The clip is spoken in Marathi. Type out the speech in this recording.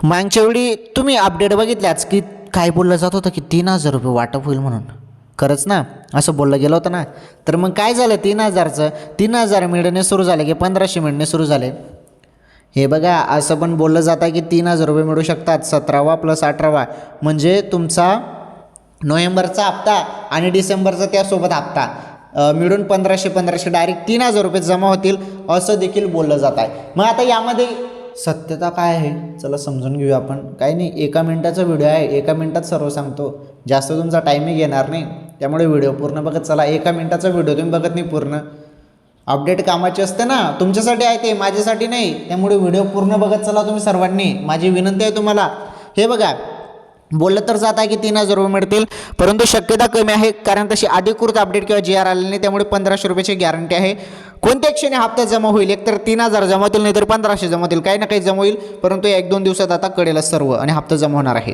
मागच्या वेळी तुम्ही अपडेट बघितल्याच की काय बोललं जात होतं की 3,000 रुपये वाटप होईल म्हणून. खरंच ना, असं बोललं गेलं होतं ना. तर मग काय झालं 3,000चं 3,000 मिळणे सुरू झाले की 1,500 मिळणे सुरू झाले. हे बघा, असं पण बोललं जातं की 3,000 रुपये मिळू शकतात 17वा + 18वा, म्हणजे तुमचा नोव्हेंबरचा हप्ता आणि डिसेंबरचा त्यासोबत हप्ता मिळून 1,500 डायरेक्ट 3,000 रुपये जमा होतील असं देखील बोललं जात आहे. मग आता यामध्ये सत्यता काय आहे चला समजून घेऊया आपण. काही नाही, 1 मिनिटाचा व्हिडिओ आहे, 1 मिनिटात सर्व सांगतो. जास्त तुमचा टाईमही घेणार नाही, त्यामुळे व्हिडिओ पूर्ण बघत चला. 1 मिनिटाचा व्हिडिओ तुम्ही बघत नाही पूर्ण. अपडेट कामाचे असते ना, तुमच्यासाठी आहे ते, माझ्यासाठी नाही. त्यामुळे व्हिडिओ पूर्ण बघत चला तुम्ही सर्वांनी, माझी विनंती आहे तुम्हाला. हे बघा, बोललं तर जात आहे की 3,000 रुपये मिळतील, परंतु शक्यता कमी आहे, कारण तशी अधिकृत अपडेट किंवा GR आलेली नाही. त्यामुळे 1,500 रुपयाची गॅरंटी आहे. कोणत्या क्षणी हप्ता जमा होईल, एकतर 3,000 जमा होतील, नाहीतर 1,500 जमा होतील, काही ना काही जमा होईल. परंतु 1-2 दिवसात आता कळेलच सर्व आणि हप्ता जमा होणार आहे.